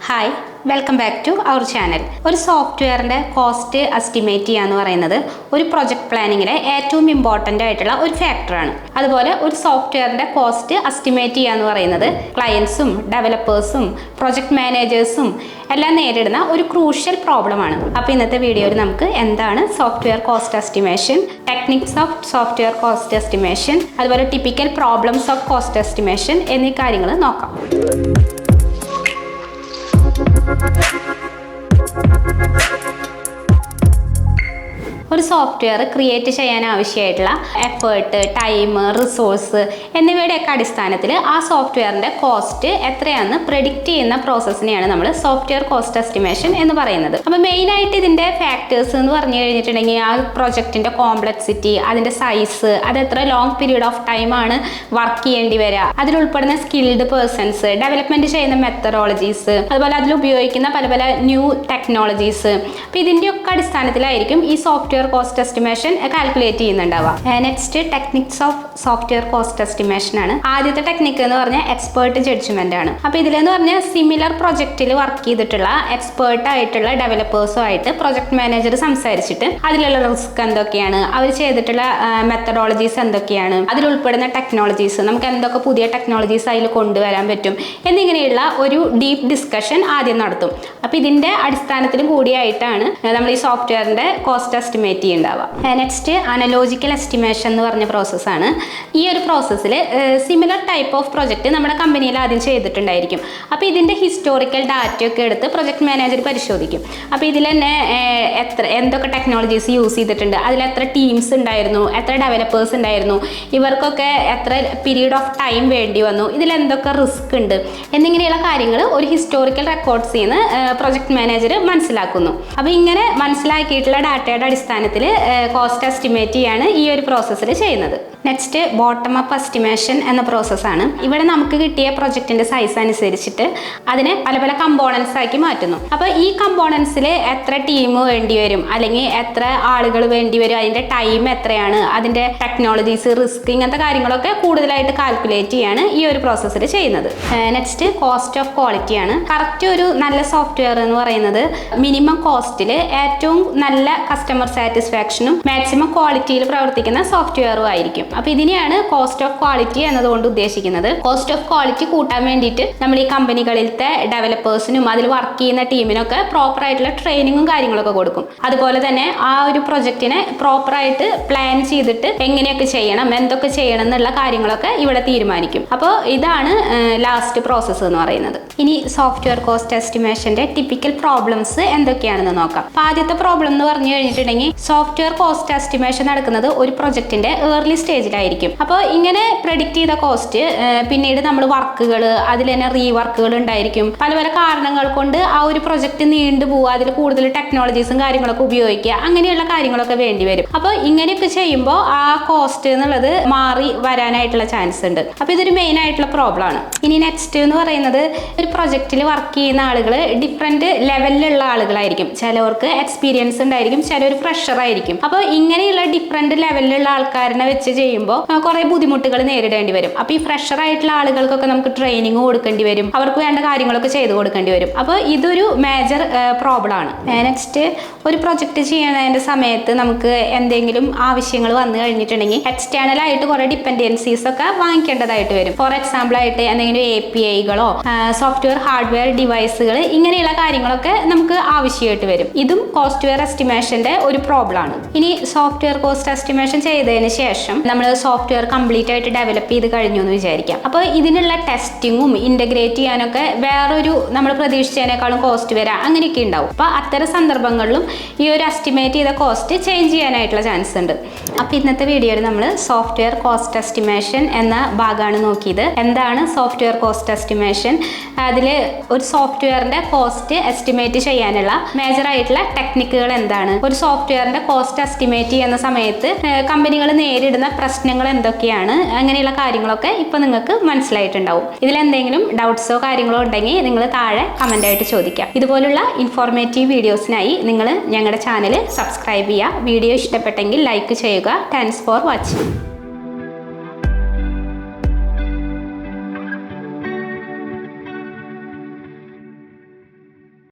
Hi, welcome back to our channel. ഒരു സോഫ്റ്റ്വെയറിൻ്റെ cost estimate ചെയ്യുക എന്ന് പറയുന്നത് ഒരു പ്രൊജക്ട് പ്ലാനിങ്ങിലെ ഏറ്റവും ഇമ്പോർട്ടൻ്റ് ആയിട്ടുള്ള ഒരു ഫാക്ടറാണ്. അതുപോലെ ഒരു സോഫ്റ്റ്വെയറിൻ്റെ കോസ്റ്റ് എസ്റ്റിമേറ്റ് ചെയ്യുക എന്ന് പറയുന്നത് ക്ലയൻസും ഡെവലപ്പേഴ്സും പ്രൊജക്ട് മാനേജേഴ്സും എല്ലാം നേരിടുന്ന ഒരു ക്രൂഷ്യൽ പ്രോബ്ലമാണ്. അപ്പോൾ ഇന്നത്തെ വീഡിയോയിൽ നമുക്ക് എന്താണ് software cost estimation, techniques of software cost estimation, അതുപോലെ typical problems of cost estimation എന്നീ കാര്യങ്ങൾ നോക്കാം. ഒരു സോഫ്റ്റ്വെയർ ക്രിയേറ്റ് ചെയ്യാൻ ആവശ്യമായിട്ടുള്ള എഫേർട്ട്, ടൈം, റിസോഴ്സ് എന്നിവയുടെയൊക്കെ അടിസ്ഥാനത്തിൽ ആ സോഫ്റ്റ്വെയറിൻ്റെ കോസ്റ്റ് എത്രയാണെന്ന് പ്രെഡിക്റ്റ് ചെയ്യുന്ന പ്രോസസ്സിനെയാണ് നമ്മൾ സോഫ്റ്റ്വെയർ കോസ്റ്റ് എസ്റ്റിമേഷൻ എന്ന് പറയുന്നത്. അപ്പോൾ മെയിനായിട്ട് ഇതിൻ്റെ ഫാക്ടേഴ്സ് എന്ന് പറഞ്ഞു കഴിഞ്ഞിട്ടുണ്ടെങ്കിൽ ആ പ്രൊജക്റ്റിൻ്റെ കോംപ്ലക്സിറ്റി, അതിൻ്റെ സൈസ്, അത് എത്ര ലോങ് പീരീഡ് ഓഫ് ടൈം ആണ് വർക്ക് ചെയ്യേണ്ടി വരിക, അതിലുൾപ്പെടുന്ന സ്കിൽഡ് പേഴ്സൺസ്, ഡെവലപ്മെൻറ്റ് ചെയ്യുന്ന മെത്തഡോളജീസ്, അതുപോലെ അതിൽ ഉപയോഗിക്കുന്ന പല പല ന്യൂ ടെക്നോളജീസ്. അപ്പോൾ ഇതിൻ്റെയൊക്കെ അടിസ്ഥാനത്തിലായിരിക്കും ഈ സോഫ്റ്റ്വെയർ കോസ്റ്റ് എസ്റ്റിമേഷൻ കാൽക്കുലേറ്റ് ചെയ്യുന്നുണ്ടാവുക. Next techniques of software cost estimation ആണ്. ആദ്യത്തെ ടെക്നിക്ക് എന്ന് പറഞ്ഞാൽ എക്സ്പേർട്ട് ജഡ്ജ്മെന്റ് ആണ്. അപ്പോൾ ഇതിലെന്ന് പറഞ്ഞാൽ സിമിലർ പ്രൊജക്റ്റിൽ വർക്ക് ചെയ്തിട്ടുള്ള എക്സ്പേർട്ട് ആയിട്ടുള്ള ഡെവലപ്പേഴ്സുമായിട്ട് പ്രൊജക്ട് മാനേജർ സംസാരിച്ചിട്ട് അതിലുള്ള റിസ്ക് എന്തൊക്കെയാണ്, അവർ ചെയ്തിട്ടുള്ള മെത്തഡോളജീസ് എന്തൊക്കെയാണ്, അതിൽ ഉൾപ്പെടുന്ന ടെക്നോളജീസ്, നമുക്ക് എന്തൊക്കെ പുതിയ ടെക്നോളജീസ് അതിൽ കൊണ്ടുവരാൻ പറ്റും എന്നിങ്ങനെയുള്ള ഒരു ഡീപ്പ് ഡിസ്കഷൻ ആദ്യം നടത്തും. അപ്പോൾ ഇതിന്റെ അടിസ്ഥാനത്തിലും കൂടിയായിട്ടാണ് നമ്മൾ ഈ സോഫ്റ്റ്വെയറിന്റെ കോസ്റ്റ് എസ്റ്റിമേറ്റ് ചെയ്യുന്നുണ്ടാവുക. നെക്സ്റ്റ് അനലോജിക്കൽ എസ്റ്റിമേഷൻ എന്ന് പറഞ്ഞ പ്രോസസ്സാണ്. ഈ ഒരു പ്രോസസ്സിൽ സിമിലർ ടൈപ്പ് ഓഫ് പ്രൊജക്റ്റ് നമ്മുടെ കമ്പനിയിൽ ആദ്യം ചെയ്തിട്ടുണ്ടായിരിക്കും. അപ്പോൾ ഇതിൻ്റെ ഹിസ്റ്റോറിക്കൽ ഡാറ്റയൊക്കെ എടുത്ത് പ്രൊജക്ട് മാനേജർ പരിശോധിക്കും. അപ്പോൾ ഇതിൽ തന്നെ എന്തൊക്കെ ടെക്നോളജീസ് യൂസ് ചെയ്തിട്ടുണ്ട്, അതിൽ എത്ര ടീംസ് ഉണ്ടായിരുന്നു, എത്ര ഡെവലപ്പേഴ്സ് ഉണ്ടായിരുന്നു, ഇവർക്കൊക്കെ എത്ര പീരീഡ് ഓഫ് ടൈം വേണ്ടി വന്നു, ഇതിൽ എന്തൊക്കെ റിസ്ക് ഉണ്ട് എന്നിങ്ങനെയുള്ള കാര്യങ്ങൾ ഒരു ഹിസ്റ്റോറിക്കൽ റെക്കോർഡ്സിൽ നിന്ന് പ്രൊജക്ട് മാനേജർ മനസ്സിലാക്കുന്നു. അപ്പോൾ ഇങ്ങനെ മനസ്സിലാക്കിയിട്ടുള്ള ഡാറ്റയുടെ അടിസ്ഥാനത്തിൽ കോസ്റ്റ് എസ്റ്റിമേറ്റ് ചെയ്യാണ് ഈ ഒരു പ്രോസസ്സിൽ ചെയ്യുന്നത്. നെക്സ്റ്റ് ബോട്ടം അപ്പ് എസ്റ്റിമേഷൻ എന്ന പ്രോസസ്സാണ്. ഇവിടെ നമുക്ക് കിട്ടിയ പ്രൊജക്റ്റിന്റെ സൈസ് അനുസരിച്ചിട്ട് അതിനെ പല പല കമ്പോണൻസ് ആക്കി മാറ്റുന്നു. അപ്പോൾ ഈ കമ്പോണൻസിൽ എത്ര ടീം വേണ്ടി വരും, അല്ലെങ്കിൽ എത്ര ആളുകൾ വേണ്ടി വരും, അതിന്റെ ടൈം എത്രയാണ്, അതിന്റെ ടെക്നോളജീസ്, റിസ്ക്, ഇങ്ങനത്തെ കാര്യങ്ങളൊക്കെ കൂടുതലായിട്ട് കാൽക്കുലേറ്റ് ചെയ്യാണ് ഈ ഒരു പ്രോസസ്സിൽ ചെയ്യുന്നത്. നെക്സ്റ്റ് കോസ്റ്റ് ഓഫ് ക്വാളിറ്റി ആണ്. കറക്റ്റ് ഒരു നല്ല സോഫ്റ്റ്വെയർ എന്ന് പറയുന്നത് മിനിമം കോസ്റ്റിൽ ഏറ്റവും നല്ല കസ്റ്റമർ സാറ്റിസ്ഫാക്ഷനും മാക്സിമം ക്വാളിറ്റിയിൽ പ്രവർത്തിക്കുന്ന സോഫ്റ്റ്വെയറും ആയിരിക്കും. അപ്പോൾ ഇതിനെയാണ് കോസ്റ്റ് ഓഫ് ക്വാളിറ്റി എന്നതുകൊണ്ട് ഉദ്ദേശിക്കുന്നത്. കോസ്റ്റ് ഓഫ് ക്വാളിറ്റി കൂട്ടാൻ വേണ്ടിയിട്ട് നമ്മൾ ഈ കമ്പനികളിലത്തെ ഡെവലപ്പേഴ്സിനും അതിൽ വർക്ക് ചെയ്യുന്ന ടീമിനൊക്കെ പ്രോപ്പർ ആയിട്ടുള്ള ട്രെയിനിങ്ങും കാര്യങ്ങളൊക്കെ കൊടുക്കും. അതുപോലെ തന്നെ ആ ഒരു പ്രൊജക്റ്റിനെ പ്രോപ്പറായിട്ട് പ്ലാൻ ചെയ്തിട്ട് എങ്ങനെയൊക്കെ ചെയ്യണം, എന്തൊക്കെ ചെയ്യണം എന്നുള്ള കാര്യങ്ങളൊക്കെ ഇവിടെ തീരുമാനിക്കും. അപ്പോൾ ഇതാണ് ലാസ്റ്റ് പ്രോസസ്സ് എന്ന് പറയുന്നത്. ഇനി സോഫ്റ്റ്വെയർ കോസ്റ്റ് എസ്റ്റിമേഷന്റെ ടിപ്പിക്കൽ പ്രോബ്ലംസ് എന്തൊക്കെയാണെന്ന് നോക്കാം. അപ്പോൾ ആദ്യത്തെ പ്രോബ്ലം എന്ന് പറഞ്ഞു കഴിഞ്ഞിട്ടുണ്ടെങ്കിൽ സോഫ്റ്റ്വെയർ കോസ്റ്റ് എസ്റ്റിമേഷൻ നടക്കുന്നത് ഒരു പ്രൊജക്റ്റിന്റെ ഏർലി സ്റ്റേജിലായിരിക്കും. അപ്പോൾ ഇങ്ങനെ പ്രെഡിക്റ്റ് ചെയ്ത കോസ്റ്റ് പിന്നീട് നമ്മൾ വർക്കുകൾ, അതിൽ തന്നെ റീവർക്കുകൾ ഉണ്ടായിരിക്കും. പല പല കാരണങ്ങൾ കൊണ്ട് ആ ഒരു പ്രൊജക്റ്റ് നീണ്ടു പോവുക, അതിൽ കൂടുതൽ ടെക്നോളജീസും കാര്യങ്ങളൊക്കെ ഉപയോഗിക്കുക, അങ്ങനെയുള്ള കാര്യങ്ങളൊക്കെ വേണ്ടി വരും. അപ്പോൾ ഇങ്ങനെയൊക്കെ ചെയ്യുമ്പോൾ ആ കോസ്റ്റ് എന്നുള്ളത് മാറി വരാനായിട്ടുള്ള ചാൻസ് ഉണ്ട്. അപ്പോൾ ഇതൊരു മെയിൻ ആയിട്ടുള്ള പ്രോബ്ലം ആണ്. ഇനി നെക്സ്റ്റ് എന്ന് പറയുന്നത് ഒരു പ്രൊജക്റ്റിൽ വർക്ക് ചെയ്യുന്ന ആളുകൾ ഡിഫറെന്റ് ലെവലിലുള്ള ആളുകളായിരിക്കും. ചിലവർക്ക് എക്സ്പീരിയൻസ് ഉണ്ടായിരിക്കും, ചിലർ ഫ്രഷർ ആയിരിക്കും. അപ്പോൾ ഇങ്ങനെയുള്ള ഡിഫറെന്റ് ലെവലിലുള്ള ആൾക്കാരെ വെച്ച് ചെയ്യുമ്പോൾ കുറെ ബുദ്ധിമുട്ടുകൾ നേരിടേണ്ടി വരും. അപ്പോൾ ഈ ഫ്രഷർ ആയിട്ടുള്ള ആളുകൾക്കൊക്കെ നമുക്ക് ട്രെയിനിങ് കൊടുക്കേണ്ടി വരും, അവർക്ക് വേണ്ട കാര്യങ്ങളൊക്കെ ചെയ്തു കൊടുക്കേണ്ടി വരും. അപ്പോൾ ഇതൊരു മേജർ പ്രോബ്ലം ആണ്. നെക്സ്റ്റ് ഒരു പ്രൊജക്ട് ചെയ്യുന്നതിന്റെ സമയത്ത് നമുക്ക് എന്തെങ്കിലും ആവശ്യങ്ങൾ വന്നു കഴിഞ്ഞിട്ടുണ്ടെങ്കിൽ എക്സ്റ്റേണൽ ആയിട്ട് കുറെ ഡിപ്പെൻഡൻസീസ് ഒക്കെ വാങ്ങിക്കേണ്ടതായിട്ട് വരും. ഫോർ എക്സാമ്പിൾ ആയിട്ട് എന്തെങ്കിലും APIകളോ സോഫ്റ്റ്വെയർ ഹാർഡ്വെയർ ഡിവൈസുകൾ ഇങ്ങനെയുള്ള കാര്യങ്ങളൊക്കെ നമുക്ക് ആവശ്യമായിട്ട് വരും. ഇതും കോസ്റ്റ്വെയർ എസ്റ്റിമേഷന്റെ ഒരു പ്രോബ്ലം ആണ്. ഇനി സോഫ്റ്റ്വെയർ കോസ്റ്റ് എസ്റ്റിമേഷൻ ചെയ്തതിന് ശേഷം നമ്മൾ സോഫ്റ്റ്വെയർ കംപ്ലീറ്റ് ആയിട്ട് ഡെവലപ്പ് ചെയ്ത് കഴിഞ്ഞു എന്ന് വിചാരിക്കാം. അപ്പോൾ ഇതിനുള്ള ടെസ്റ്റിങ്ങും ഇൻ്റഗ്രേറ്റ് ചെയ്യാനൊക്കെ വേറൊരു നമ്മൾ പ്രതീക്ഷിച്ചതിനേക്കാളും കോസ്റ്റ് വരാം, അങ്ങനെയൊക്കെ ഉണ്ടാവും. അപ്പോൾ അത്തരം സന്ദർഭങ്ങളിലും ഈ ഒരു എസ്റ്റിമേറ്റ് ചെയ്ത കോസ്റ്റ് ചേഞ്ച് ചെയ്യാനായിട്ടുള്ള ചാൻസ് ഉണ്ട്. അപ്പോൾ ഇന്നത്തെ വീഡിയോയിൽ നമ്മൾ സോഫ്റ്റ്വെയർ കോസ്റ്റ് എസ്റ്റിമേഷൻ എന്ന ഭാഗമാണ് നോക്കിയത്. എന്താണ് സോഫ്റ്റ്വെയർ കോസ്റ്റ് എസ്റ്റിമേഷൻ, അതിൽ ഒരു സോഫ്റ്റ്വെയറിന്റെ കോസ്റ്റ് എസ്റ്റിമേറ്റ് ചെയ്യാനുള്ള മേജർ ആയിട്ടുള്ള ടെക്നിക്കുകൾ എന്താണ്, ഒരു സോഫ്റ്റ്വെയറിന്റെ കോസ്റ്റ് എസ്റ്റിമേറ്റ് ചെയ്യുന്ന സമയത്ത് കമ്പനികൾ നേരിടുന്ന പ്രശ്നങ്ങൾ എന്തൊക്കെയാണ്, അങ്ങനെയുള്ള കാര്യങ്ങളൊക്കെ ഇപ്പോൾ നിങ്ങൾക്ക് മനസ്സിലായിട്ടുണ്ടാവും. ഇതിലെന്തെങ്കിലും ഡൗട്ട്സോ കാര്യങ്ങളോ ഉണ്ടെങ്കിൽ നിങ്ങൾ താഴെ കമൻ്റ് ആയിട്ട് ചോദിക്കാം. ഇതുപോലുള്ള ഇൻഫോർമേറ്റീവ് വീഡിയോസിനായി നിങ്ങൾ ഞങ്ങളുടെ ചാനൽ സബ്സ്ക്രൈബ് ചെയ്യുക. വീഡിയോ ഇഷ്ടപ്പെട്ടെങ്കിൽ ലൈക്ക് ചെയ്യുക. Thanks for watching.